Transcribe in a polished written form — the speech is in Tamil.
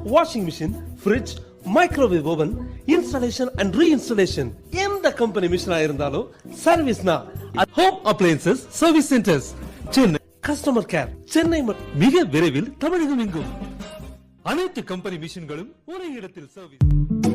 washing machine, fridge, microwave oven, installation and reinstallation. எந்த கம்பெனி மிஷினா இருந்தாலும் சர்வீஸ்னா home appliances service centres Chennai. Customer care Chennai மிக விரைவில் தமிழகம் எங்கும். அனைத்து கம்பெனி மிஷின்களும் ஒரே இடத்தில் சர்வீஸ்.